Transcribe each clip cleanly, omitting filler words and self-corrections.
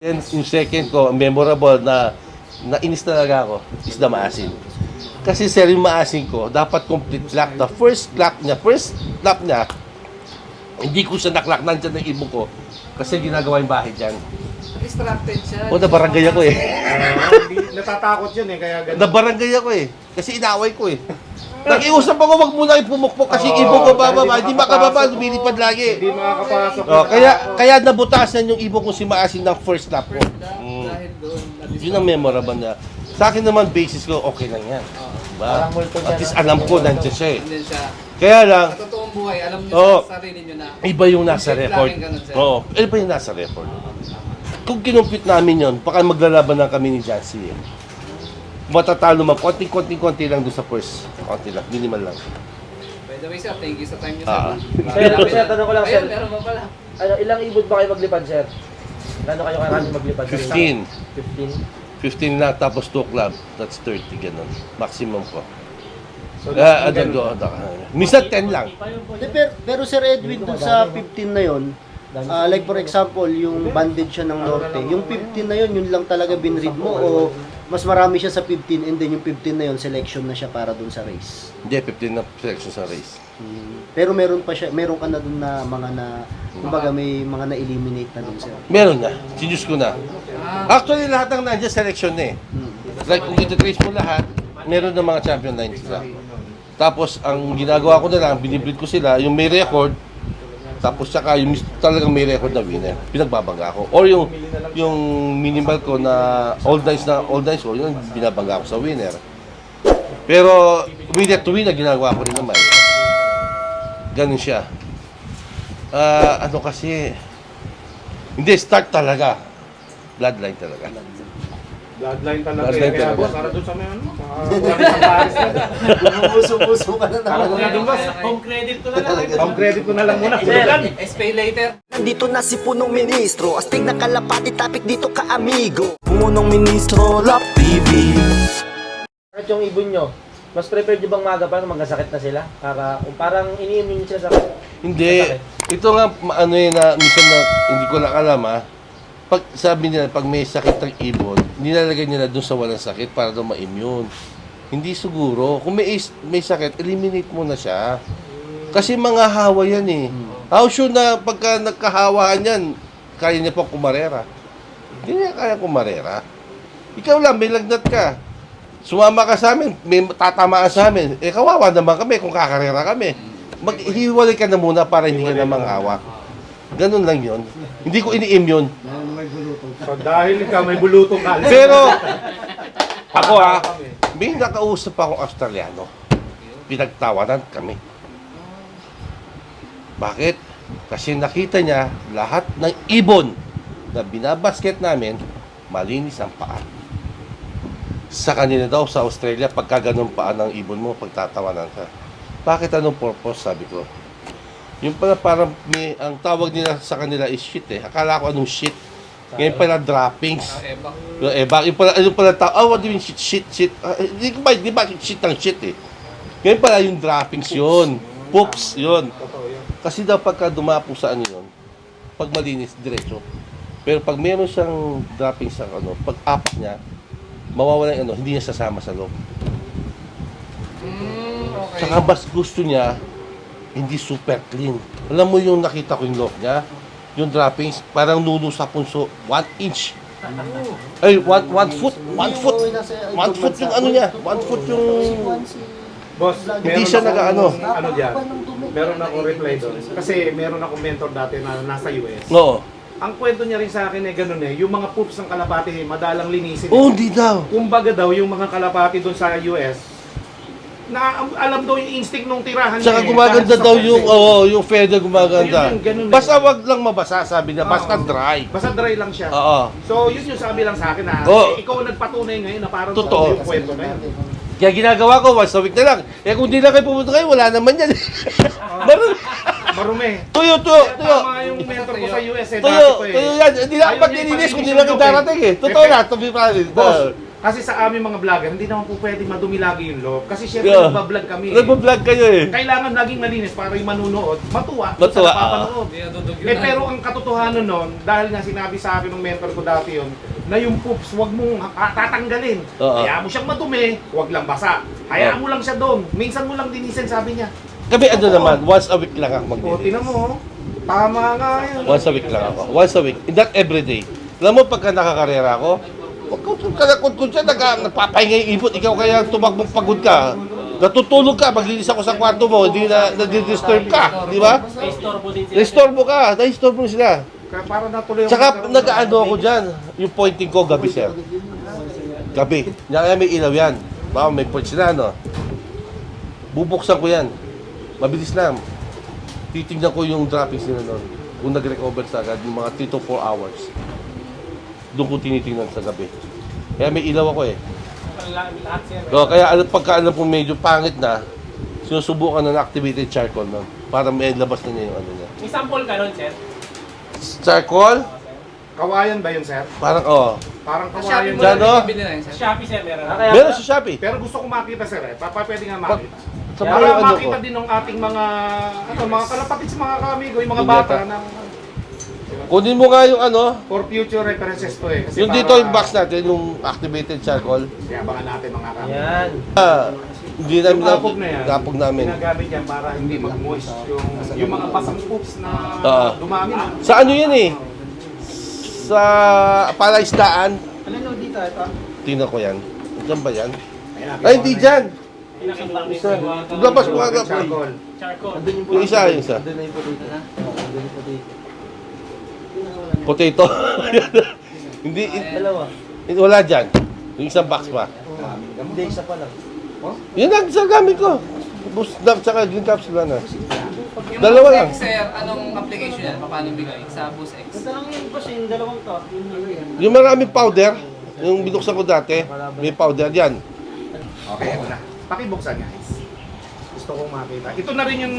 Then, yung second ko, memorable na nainis talaga ako, is the maasin. Kasi sir, yung maasin ko, dapat complete lock. The first lap niya, hindi ko siya naklak, nandyan ng ibon ko. Kasi ginagawa yung bahay dyan. Distracted siya. O, nabarangay ako eh. Natatakot yun eh, kaya ganun. Nabarangay ako eh. Kasi inaway ko eh. Nag-iusap ako, wag muna ipumukpok kasi yung ibon ko bababa. Hindi makababa, lumilipad lagi. Hindi makakapasok. Kaya nabutasan yung ibon ko si maasin ng first lap ko. Dahil doon. Yun ang memorable niya. Sa akin naman, basis ko, okay lang yan. Diba? At least alam ko, nandiyan siya eh. Nandun siya. Kaya lang, Sa totoong buhay, alam niyo Oo. sa sarili niyo na. iba yung nasa record. Oo, iba yung nasa record. Kung kinumpit namin yun, baka maglalaban na kami ni Jancy eh. Matatalo man, konti lang doon sa first. Konti lang, minimal lang. By the way, sir, thank you sa time niyo, Ah. sir. Sir, tanong ko lang, sir. Ayun, meron ba pala? Ano, ilang ibon ba kayo maglipad, sir? Gano'n kayo karami maglipad? 15. 15? 15 na, tapos 2 club. That's 30, ganun. Maximum ko. So, Minsan 10 lang. Pero Sir Edwin, dun sa 15 na yon, like for example, yung bandage siya ng Norte, yung 15 na yon, yun lang talaga binread mo o mas marami siya sa 15 and then yung 15 na yon, selection na siya para dun sa race? Hindi, 15 na selection sa race. Pero meron ka na dun na mga kumbaga may mga na-eliminate na dun, sir. Meron na. Sinus ko na. Actually, lahat ng nandiyan selection na eh. Like, kung ito-trace mo lahat, meron ng mga champion lines sila. Tapos, ang ginagawa ko na lang, binibreed ko sila, yung may record, tapos saka yung talagang may record na winner, pinagbabangga ko. Or yung minimal ko na old nights ko, yun binabangga ko sa winner. Pero, winner to winner, ginagawa ko rin naman. Ganun siya. Ano kasi, hindi, start talaga. Bloodline talaga. Bloodline talaga. Bloodline Kaya talaga. boss, para doon sa may ano, sa Paris na. Bumuso-buso ka na Para doon na doon, boss. Home credit ko na lang. Home credit ko na lang muna. Pay later. Nandito na si punong ministro, astig na kalapati, topic dito ka amigo. Punong ministro, Lap TV. At yung ibon nyo, mas prepared nyo bang maga pa magkasakit na sila? Parang iniimin sila sa Hindi. Ito nga, ano yun na, minsan na, hindi ko lang alam pag sabi nila, pag may sakit ng ibon, nilalagay nila dun sa walang sakit para daw ma-immune. Hindi siguro. Kung may sakit, eliminate mo na siya. Kasi mga hawa yan eh. How sure na pagka nagkahawaan yan, kaya niya pa kumarera. Hindi niya kaya kumarera. Ikaw lang, may lagnat ka. Sumama ka sa amin, may tatamaan sa amin. Eh, kawawa naman kami kung kakarera kami. Maghiwalay ka na muna para hindi ka na manghawak. Ganun lang yun. Hindi ko ini-aim yun. So dahil ikaw may bulutong ka. Pero, ako may nakausap akong Australiano. Pinagtawanan kami. Bakit? Kasi nakita niya lahat ng ibon na binabasket namin, malinis ang paa. Sa kanila daw sa Australia, pagka ganun paa ng ibon mo, pagtatawanan ka. Bakit anong purpose, sabi ko? Yung pala parang ang tawag nila sa kanila is shit eh. Akala ko anong shit. Ngayon pala droppings. Yung pala what do you mean shit? Di ba shit ng shit eh. Ngayon pala yung droppings yun. Poops yun. Kasi daw pagka dumapo sa ano yun, pag malinis, diretso. Pero pag meron siyang droppings sa pag apak niya, mawawala yung hindi niya sasama sa loob. Okay. Saka mas gusto niya, hindi super clean. Alam mo yung nakita ko yung loob niya? Yung droppings, parang nuno sa punso, 1 inch. Ay, 1 foot. 1 foot. 1 foot yung ano niya. 1 foot yung... Boss, Hindi siya ano dyan, meron akong reply doon. Kasi meron akong mentor dati na nasa US. Oo. Ang kwento niya rin sa akin ganun yung mga poops ng kalapati madalang linisin. Oh, hindi daw. Kumbaga daw, yung mga kalapati doon sa US, na alam daw yung instinct nung tirahan Saka niya gumaganda Kahit daw sa yung, feather. yung feather gumaganda. Yun, ganun eh. Basta wag lang mabasa, sabi niya. Basta Oo. dry. Basta dry lang siya. Oo. So, yun yung sabi lang sa akin na Oo. ikaw ang nagpatunay ngayon na parang Totoo. yung kwento na yun. Kaya ginagawa ko, once a week na lang. Eh kung di na kayo pumunta kayo, wala naman yan. Marumi. Tuyo. Tama yung mentor ko sa US Tuyo yan. Hindi na dapat nilinis kung di na kayo darating eh. Totoo na, to be honest. Boss, Kasi sa aming mga vlogger, hindi naman po pwede madumi lagi yung loob. Kasi syempre, Yeah. nagbablog kami. Nagpa-vlog kayo eh. Kailangan laging malinis para yung manunood, matuwa. Matuwa, Sa napapanood. Hindi nadudugyo Eh pero ang katotohanan nun, dahil nga sinabi sa akin ng mentor ko dati yun, na yung poops, wag mong tatanggalin. Oo. Hayaan mo siyang madumi, wag lang basa. Hayaan mo lang siya doon. Minsan mo lang dinisin, sabi niya. Kami ano naman, once a week lang ako O, maglinis. tinan mo, oh. Tama nga yan. Once a week lang ako. Once a week. Not every day. Alam mo, pagka nakakarera ako, huwag ka nakudkod siya, nagpapahinga yung ipot. Ikaw kaya tumakbong pagod ka. Natutulog ka, maglinis ako sa kwarto mo, hindi na nadidisturb ka. Di ba? Istorbo din sila. Na-istorbo ka. Na-istorbo sila. Kaya para natuloy ang Tsaka magkaroon nag-ano ako dyan. Yung pointing ko, gabi sir. Gabi. Kaya may ilaw yan. Baka may points na, no? Bubuksan ko yan. Mabilis lang. Titignan ko yung droppings nila noon. Kung nag-recover sa agad, yung mga 3 to 4 hours. Doon ko tinitingnan sa gabi. Kaya may ilaw ako eh. Lahat sir. So, kaya pagka alam kong medyo pangit na, sinusubukan na activated charcoal nun. Para may labas na niya yung ano niya. May sample ka nun, sir? Charcoal? Kawayan ba yun, sir? Parang, oh. Parang Sa kawayan Shopee mo Dyan, lang no? bibili na yun, Sa sir. Shopee, sir, meron. Meron sa Shopee. Pero gusto ko makita, sir, eh. Pwede nga makita. Sa Para mga ano ko. makita din ng ating mga kalapatid sa mga kamigo, yung mga Yung bata yata. na Kunin mo nga yung ano, for future references to eh. Kasi yung dito yung box natin, yung activated charcoal. Kaya abangan natin mga kamigo. Yan. Hindi namin Yung kapog na yan, kapog namin. ginagamit yan para hindi mag-moist yung mga basang poops na Oo. dumami na. Sa ano yan eh? Sa palaisdaan. Ano no dito ito? Tingnan ko yan. Diyan ba yan? Ayan, Ay, hindi dyan. Isa. Labas mo nga po. Charcoal. Charcoal. Andun yung Yung isa, yung isa. Andun na yung potato. Andun yung potato. Potato. Hindi, Dalawa. wala dyan. Yung isang box pa. Hindi, isa pa lang. Yun ang sa gamit ko. Boost dump tsaka green capsule na. Yung Dalawa Boost lang. X, sir, anong application yan? Paano bigay sa Boost X? Ito lang yun boss, yung dalawang to. Yung maraming powder, yung binuksan ko dati, may powder yan. Okay, ito na. Pakibuksan guys. Gusto kong makita. Ito na rin yung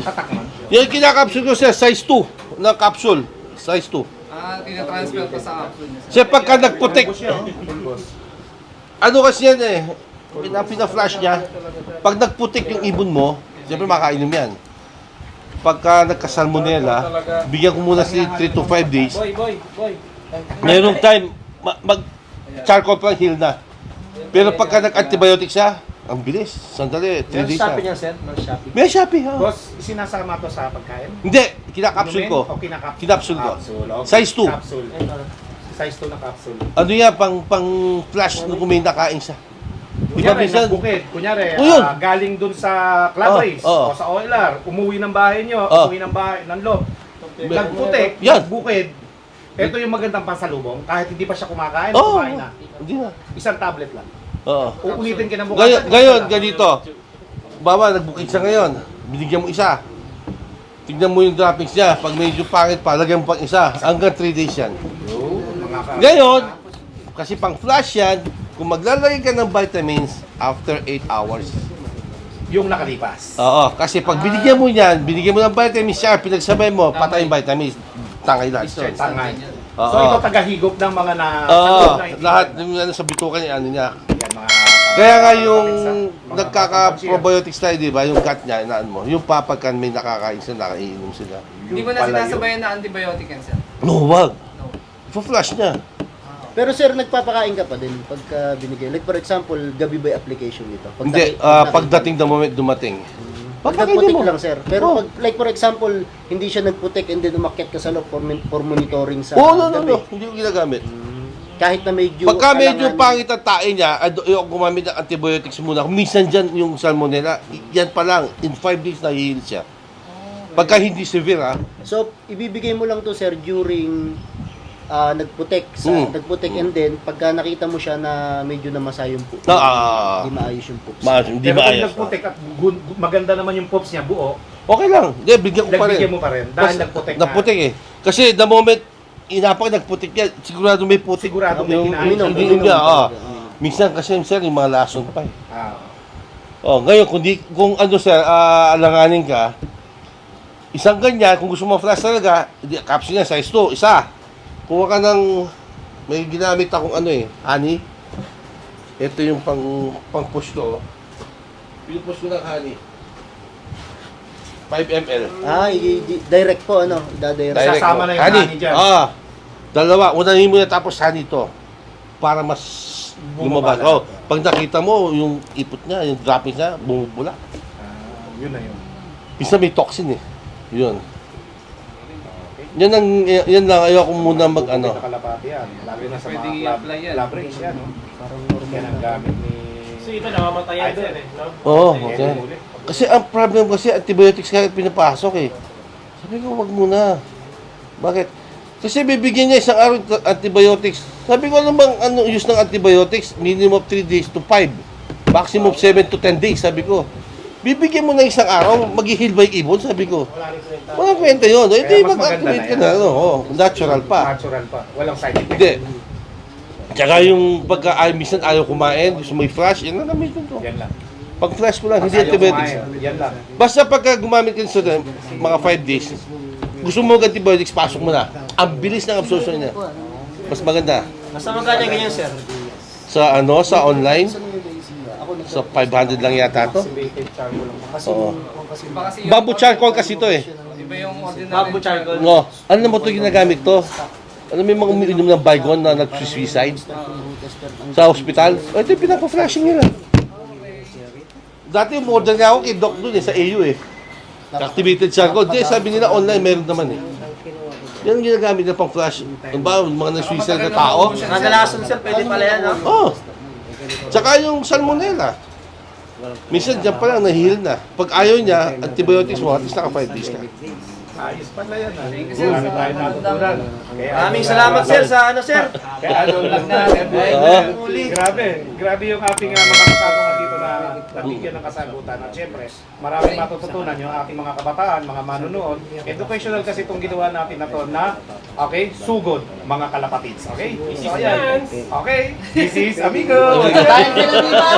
tatak mo. Yung kinakapsule ko sa size 2 na capsule. Size 2. Ah, tinatransfer pa sa capsule niya, sir. Kasi pagka nagputik, Full boss siya, oh. Full boss. ano kasi yan eh, pina-flash niya, pag nagputik yung ibon mo, siyempre makainom yan. Pagka nagka-salmonella, bigyan ko muna si 3 to 5 days. Boy. Mayroong time, mag-charcoal pa heal na. Pero pagka nag-antibiotic siya, ang bilis. Sandali, 3 Meron days Shopee na. niya, sir? Meron Shopee. May Shopee, ha? Boss, sinasama to sa pagkain? Hindi, kinakapsule Inumin ko. O kinakapsule? Kinapsule ko. Capsule, okay. Size 2. Capsule. Size 2 na capsule. Ano yan, pang flash nung kung may nakain siya. Di ba Kunyari, minsan? nagbukid. Kunyari, O yun. galing dun sa club Oh, race oh. o sa OLR, umuwi ng bahay nyo, Oh. umuwi ng bahay, ng loob. Nagputik, Yan. nagbukid. Ito yung magandang pasalubong, kahit hindi pa siya kumakain, Oo, kumain na. hindi na. Isang tablet lang. Oo. Uulitin kinabukasan. Ngayon, ganito. Baba, nagbukid siya ngayon. Binigyan mo isa. Tignan mo yung droppings niya. Pag medyo pangit pa, lagyan mo pang isa. Hanggang 3 days yan. Ngayon, kasi pang flash yan, kung maglalagay ka ng vitamins after 8 hours. Yung nakalipas. Oo, kasi pag binigyan mo yan, binigyan mo ng vitamins siya, pinagsabay mo, patay yung vitamins. Tangay lahat. Tangay. Oo. So ito tagahigop ng mga na Oo, na- lahat yung ano sa bituka niya, ano niya. Yan, mga Kaya nga yung mga nagkaka-probiotics tayo, di ba? Yung gut niya, inaan mo. Yung papagkan may nakakain sila, nakaiinom sila. Hindi mo na pala yun. sinasabayan na antibiotic yan, sir. No, wag. No. Pa-flash niya. Pero sir, nagpapakain ka pa din pagka binigay. Like for example, gabi ba application nito? Hindi, pagdating na moment dumating. Pag Pagkakainin nagputik mo. lang sir. Pero Oh. pag, like for example, hindi siya nagputik and then umakyat ka sa loob for monitoring sa Oo, no. gabi. Hindi ko ginagamit. Kahit na medyo Pagka medyo alanganin. pangit ang tae niya, yung gumamit ng antibiotics muna. Minsan dyan yung salmonella, yan pa lang, in 5 days na heal siya. Pagka hindi severe, ha? So, ibibigay mo lang to sir during nagputik nagputik and then pagka nakita mo siya na medyo namasa yung poops. Hindi maayos yung poops. Hindi Pero kung maayos. nagputik at maganda naman yung pops niya, buo, Okay lang. Hindi, bigyan ko pa rin. nagbigyan mo pa rin. Dahil nagputik na. Nagputik eh. Kasi the moment inapag nagputik yan, sigurado may putik. Sigurado may Yung- kinain siya. Iniinom niya, Minsan kasi sir, yung mga lason pa eh. Ah. Ngayon, kung ano sir, alanganin ka, isang ganyan, kung gusto mo flash talaga, capsule niya, size 2, isa. Kuha ka ng, may ginamit akong ano eh, honey. Ito yung pang-push ko. Pinupush ko ng honey. 5 ml. Direct po, ano? Direct. Sasama na yung honey dyan. Dalawa. Unahin mo na tapos honey to. Para mas lumabas. Bumabala. Pag nakita mo, yung ipot niya, yung droppings niya, bumubula. Yun na yun. Minsan may toxin eh. Yun. Yan lang, ayoko muna Ano? mag-ano. Nakalapati yan. Lalo na sa Pwede mga i-apply yan. lab race yan. No? Yan ang gamit ni... So iba namamatayan Idol. sir eh, no? Oo, Yan okay. yung huli. Kasi ang problem kasi antibiotics kaya pinapasok eh. Sabi ko, wag muna. Bakit? Kasi bibigyan niya isang araw ng antibiotics. Sabi ko, ano bang use ng antibiotics? Minimum of 3 days to 5. Maximum of 7 to 10 days, sabi ko. Bibigyan mo na isang araw, mag-heal by ibon, sabi ko. Walang kwenta yun. Eh, di Kaya mas maganda mag-activate na ka yan. na. Ano, natural pa. Natural pa. Walang side effect. Hindi. Tsaka yung pagka minsan ayaw kumain, gusto may flash, yan lang gamitin ko. Yan lang. Pag flash ko lang, hindi Ayaw antibiotics. kumain. Yan lang. Basta pagka gumamit ka sa mga 5 days, gusto mo antibiotics, pasok mo na. Ang bilis ng absorption niya. Mas maganda. Nasa magkano ganyan sir? Sa online, sa 500 lang yata to. Activated charcoal lang. Oo. Iba kasi yung... Bamboo charcoal kasi to eh. Iba yung ordinary Bamboo charcoal. No, ano naman to ginagamit to? Ano may mga umiinom ng Baygon na nag-suicide sa hospital? O ito yung pinapa-flashing nila. Dati umorder nga ako kay Doc dun eh, sa AU eh. Activated charcoal. Di, sabi nila online meron naman eh. Yan ang ginagamit na pang flash. Ano ba, mga nag-suicide na tao? Kadalasan sir, pwede pala yan, no? Oh. Tsaka yung salmonella. Minsan dyan pa lang, nahihil na. Pag ayaw niya, antibiotics mo, at least naka 5 days ka. Ayos pala yan. Thank you, sir. Marami tayo natutunan. Kaya, Maraming salamat sir sa ano sir. Kaya ano lang Grabe yung ating mga kasama dito na nabigyan ng kasagutan. At syempre, maraming matututunan yung ating mga kabataan, mga manunood. Educational kasi itong ginawa natin na to na, okay, sugod, mga kalapatids. Okay? So, ayan. Okay, this is Amigo! Tayo sila, di ba?